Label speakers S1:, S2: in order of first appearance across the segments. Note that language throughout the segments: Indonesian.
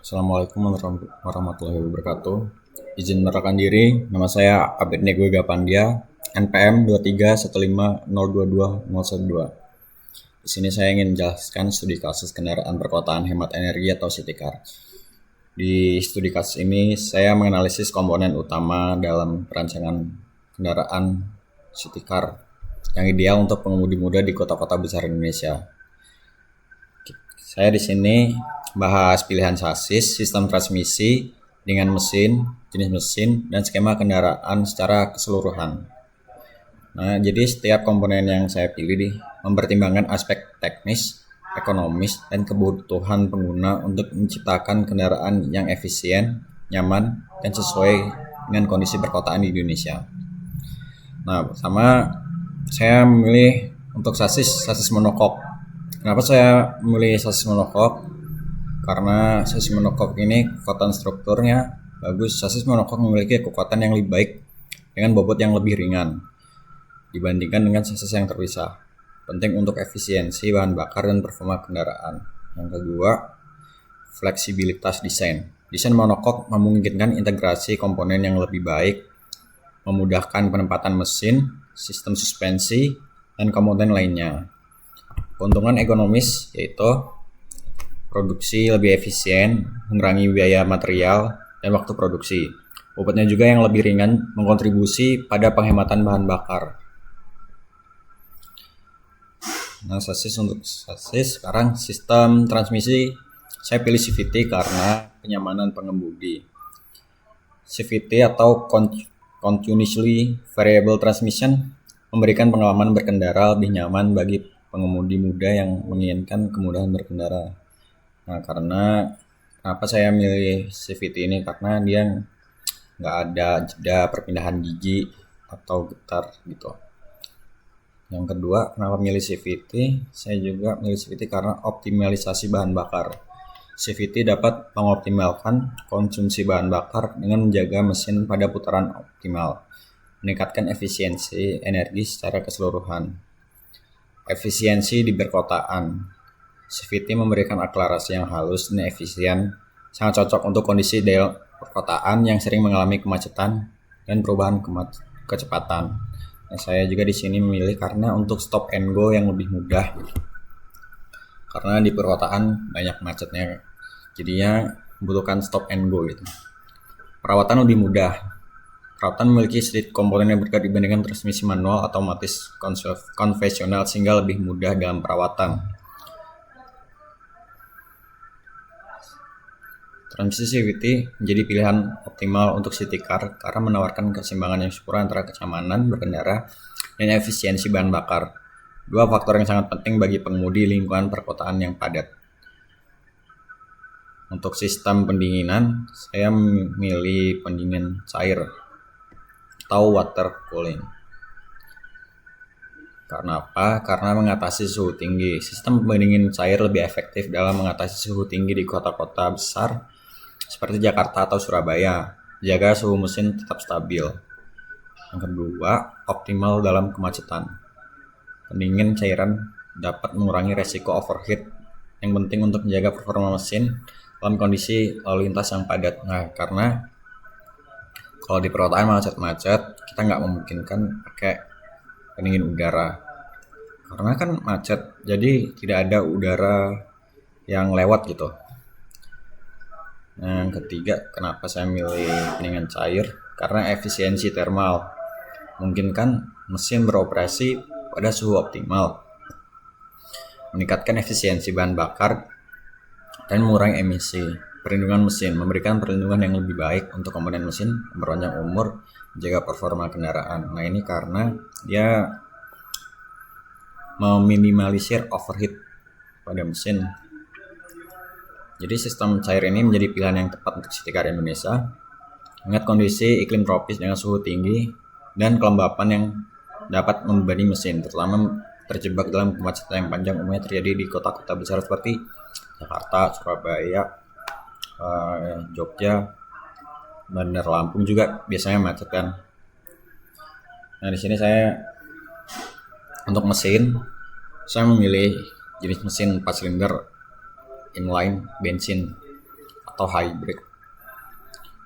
S1: Assalamualaikum warahmatullahi wabarakatuh. Izin menerangkan diri, nama saya Abednego Gapandia, NPM 2315022012. Di sini saya ingin menjelaskan studi kasus kendaraan perkotaan hemat energi atau City Car. Di studi kasus ini saya menganalisis komponen utama dalam perancangan kendaraan City Car yang ideal untuk pengemudi muda di kota-kota besar Indonesia. Saya di sini bahas pilihan sasis, sistem transmisi dengan mesin, jenis mesin, dan skema kendaraan secara keseluruhan. Nah, jadi setiap komponen yang saya pilih mempertimbangkan aspek teknis, ekonomis, dan kebutuhan pengguna untuk menciptakan kendaraan yang efisien, nyaman, dan sesuai dengan kondisi perkotaan di Indonesia. Nah, pertama saya memilih untuk sasis monokok. Kenapa saya memilih sasis monokok? Karena sasis monokok ini kekuatan strukturnya bagus. Sasis monokok memiliki kekuatan yang lebih baik dengan bobot yang lebih ringan dibandingkan dengan sasis yang terpisah. Penting untuk efisiensi bahan bakar dan performa kendaraan. Yang kedua, fleksibilitas desain. Desain monokok memungkinkan integrasi komponen yang lebih baik, memudahkan penempatan mesin, sistem suspensi, dan komponen lainnya. Keuntungan ekonomis yaitu produksi lebih efisien, mengurangi biaya material dan waktu produksi. Bobotnya juga yang lebih ringan mengkontribusi pada penghematan bahan bakar. Nah, untuk sasis sekarang sistem transmisi saya pilih CVT karena kenyamanan pengemudi. CVT atau Continuously Variable Transmission memberikan pengalaman berkendara lebih nyaman bagi pengemudi muda yang menginginkan kemudahan berkendara. Nah, kenapa saya milih CVT ini? Karena dia nggak ada jeda perpindahan gigi atau getar gitu. Yang kedua, kenapa milih CVT? Saya juga milih CVT karena optimalisasi bahan bakar. CVT dapat mengoptimalkan konsumsi bahan bakar dengan menjaga mesin pada putaran optimal, meningkatkan efisiensi energi secara keseluruhan. Efisiensi di perkotaan. CVT memberikan akselerasi yang halus dan efisien, sangat cocok untuk kondisi daerah perkotaan yang sering mengalami kemacetan dan perubahan kecepatan. Nah, saya juga di sini memilih karena untuk stop and go yang lebih mudah. Karena di perkotaan banyak macetnya, jadinya membutuhkan stop and go gitu. Perawatan lebih mudah. Perawatan memiliki sedikit komponen yang berbeda dibandingkan transmisi manual atau otomatis konvensional sehingga lebih mudah dalam perawatan. Transmisi CVT menjadi pilihan optimal untuk City Car karena menawarkan keseimbangan yang sempurna antara kenyamanan berkendara dan efisiensi bahan bakar. Dua faktor yang sangat penting bagi pengemudi lingkungan perkotaan yang padat. Untuk sistem pendinginan, saya memilih pendingin cair atau water cooling. Karena apa? Karena mengatasi suhu tinggi. Sistem pendingin cair lebih efektif dalam mengatasi suhu tinggi di kota-kota besar seperti Jakarta atau Surabaya. Jaga suhu mesin tetap stabil. Yang kedua, optimal dalam kemacetan. Pendingin cairan dapat mengurangi resiko overheat yang penting untuk menjaga performa mesin dalam kondisi lalu lintas yang padat. Nah, karena kalau di perkotaan macet-macet, kita nggak memungkinkan pakai pendingin udara. Karena kan macet, jadi tidak ada udara yang lewat gitu. Nah, yang ketiga, kenapa saya milih pendingin cair? Karena efisiensi thermal. Memungkinkan mesin beroperasi pada suhu optimal, meningkatkan efisiensi bahan bakar, dan mengurangi emisi. Perlindungan mesin memberikan perlindungan yang lebih baik untuk komponen mesin, memperpanjang umur, menjaga performa kendaraan. Nah, ini karena dia meminimalisir overheat pada mesin. Jadi sistem cair ini menjadi pilihan yang tepat untuk City Car Indonesia. Ingat kondisi iklim tropis dengan suhu tinggi dan kelembapan yang dapat membebani mesin, terutama terjebak dalam kemacetan yang panjang umumnya terjadi di kota-kota besar seperti Jakarta, Surabaya, Jogja, Bandar Lampung juga biasanya macet kan. Nah, di sini saya untuk mesin saya memilih jenis mesin 4 silinder inline bensin atau hybrid.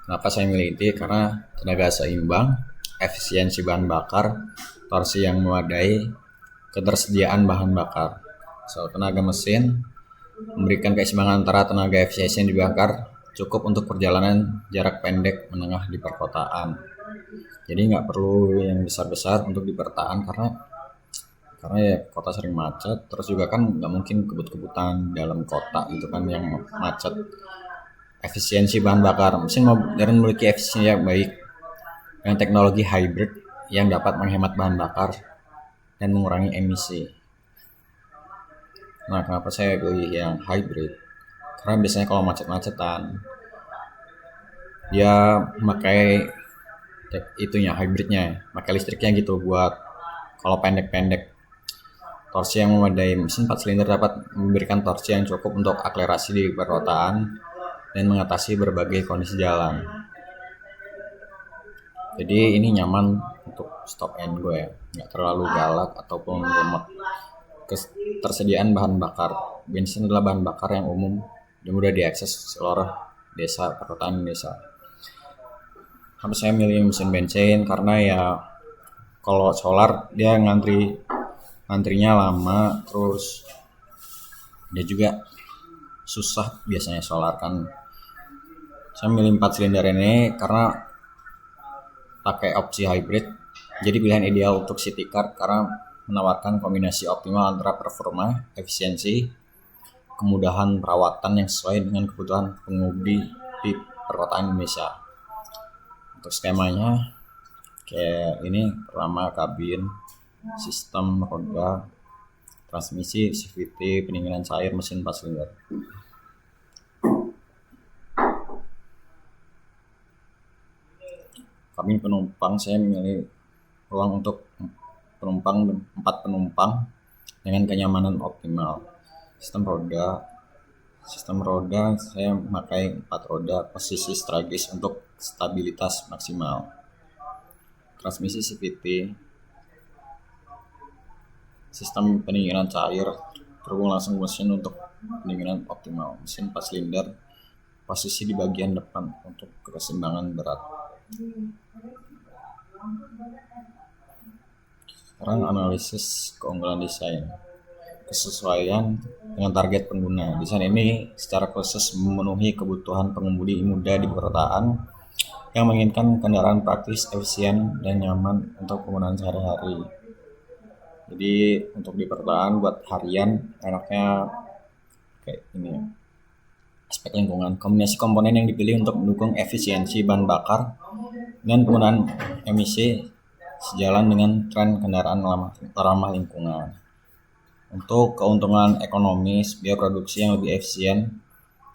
S1: Kenapa saya milih itu? Karena tenaga seimbang, efisiensi bahan bakar, torsi yang memadai, ketersediaan bahan bakar. Tenaga mesin memberikan keseimbangan antara tenaga efisiensi yang dibakar cukup untuk perjalanan jarak pendek menengah di perkotaan. Jadi nggak perlu yang besar-besar untuk di perkotaan karena ya kota sering macet, terus juga kan nggak mungkin kebut-kebutan dalam kota gitu kan yang macet. Efisiensi bahan bakar, mesin modern memiliki efisiensi yang baik dengan teknologi hybrid yang dapat menghemat bahan bakar dan mengurangi emisi. Nah, kenapa saya pilih yang hybrid? Karena biasanya kalau macet-macetan dia pakai itunya hybridnya, pakai listriknya gitu buat kalau pendek-pendek. Torsi yang memadai, mesin 4 silinder dapat memberikan torsi yang cukup untuk akselerasi di perkotaan dan mengatasi berbagai kondisi jalan. Jadi ini nyaman untuk stop and go ya, nggak terlalu galak ataupun lemot. Ketersediaan bahan bakar, bensin adalah bahan bakar yang umum dan mudah diakses seluruh desa perkotaan Indonesia. Kenapa saya milih mesin bensin? Karena ya kalau solar dia ngantrinya lama, terus dia juga susah biasanya solar kan. Saya milih 4 silinder ini karena pakai opsi hybrid, jadi pilihan ideal untuk city car karena menawarkan kombinasi optimal antara performa, efisiensi, kemudahan perawatan yang sesuai dengan kebutuhan pengemudi di perkotaan Indonesia. Untuk skemanya kayak ini, pertama kabin, sistem roda, transmisi, CVT, pendinginan cair, mesin 4 silinder. Kabin penumpang, saya memilih ruang untuk 4 penumpang dengan kenyamanan optimal. Sistem roda saya memakai 4 roda posisi strategis untuk stabilitas maksimal. Transmisi CVT, sistem pendinginan cair terhubung langsung mesin untuk pendinginan optimal. Mesin 4 silinder, posisi di bagian depan untuk keseimbangan berat. Sekarang analisis keunggulan desain, kesesuaian dengan target pengguna. Desain ini secara khusus memenuhi kebutuhan pengemudi muda di perkotaan yang menginginkan kendaraan praktis, efisien, dan nyaman untuk penggunaan sehari-hari. Jadi untuk di perkotaan buat harian enaknya kayak ini ya. Aspek lingkungan, kombinasi komponen yang dipilih untuk mendukung efisiensi bahan bakar dan penggunaan emisi sejalan dengan tren kendaraan ramah lingkungan. Untuk keuntungan ekonomis, biaya produksi yang lebih efisien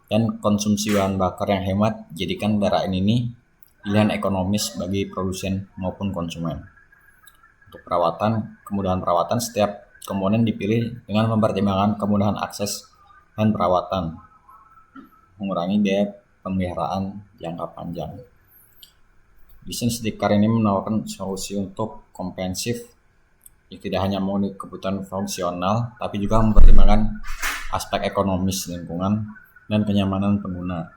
S1: dan konsumsi bahan bakar yang hemat, jadikan kendaraan ini pilihan ekonomis bagi produsen maupun konsumen. Untuk perawatan, kemudahan perawatan, setiap komponen dipilih dengan mempertimbangkan kemudahan akses dan perawatan, mengurangi biaya pemeliharaan jangka panjang. Desain city car ini menawarkan solusi untuk komprehensif yang tidak hanya memenuhi kebutuhan fungsional, tapi juga mempertimbangkan aspek ekonomis, lingkungan, dan kenyamanan pengguna.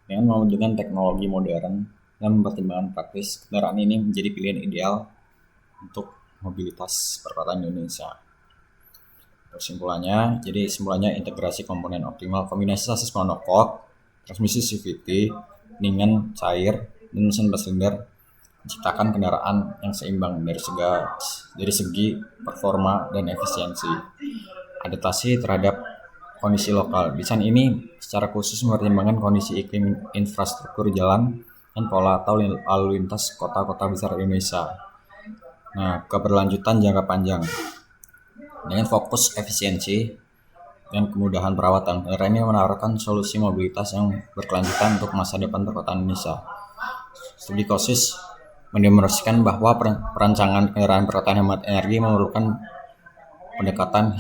S1: Dengan mewujudkan teknologi modern dan mempertimbangkan praktis, kendaraan ini menjadi pilihan ideal untuk mobilitas perkotaan Indonesia. Kesimpulannya, integrasi komponen optimal, kombinasi sasis monocoque, transmisi CVT, pendinginan cair, dan mesin 4 silinder menciptakan kendaraan yang seimbang dari segi performa dan efisiensi. Adaptasi terhadap kondisi lokal. Desain ini secara khusus mempertimbangkan kondisi iklim, infrastruktur jalan, dan pola atau lalu lintas kota-kota besar Indonesia. Nah, keberlanjutan jangka panjang. Dengan fokus efisiensi dan kemudahan perawatan, kendaraan ini menawarkan solusi mobilitas yang berkelanjutan untuk masa depan perkotaan Indonesia. Studi KOSIS mendemonstrasikan bahwa perancangan kendaraan perkotaan hemat energi memerlukan pendekatan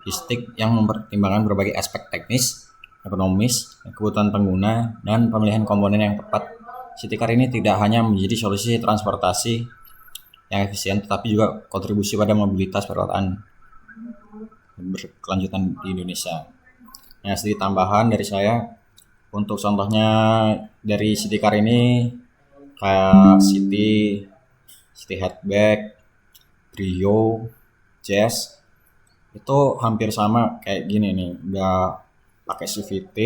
S1: holistik yang mempertimbangkan berbagai aspek teknis, ekonomis, kebutuhan pengguna, dan pemilihan komponen yang tepat. City car ini tidak hanya menjadi solusi transportasi yang efisien, tetapi juga kontribusi pada mobilitas perkotaan berkelanjutan di Indonesia. Nah, sedikit tambahan dari saya, Untuk contohnya dari city car ini kayak City Hatchback, Brio, Jazz itu hampir sama kayak gini nih, udah pakai CVT,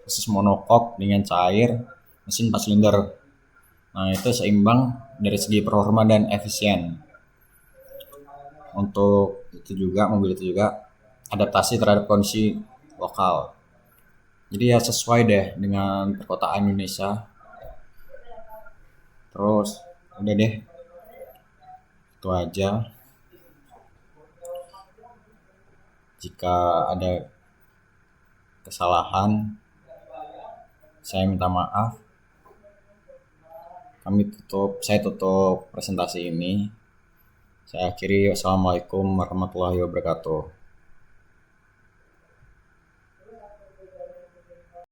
S1: khusus monokok dengan cair, mesin 4 silinder. Nah itu seimbang dari segi performa dan efisien. Untuk itu juga mobil itu juga adaptasi terhadap kondisi lokal. Jadi ya sesuai deh dengan perkotaan Indonesia. Terus udah deh, itu aja. Jika ada kesalahan, saya minta maaf. Saya tutup presentasi ini. Saya akhiri. Wassalamualaikum warahmatullahi wabarakatuh.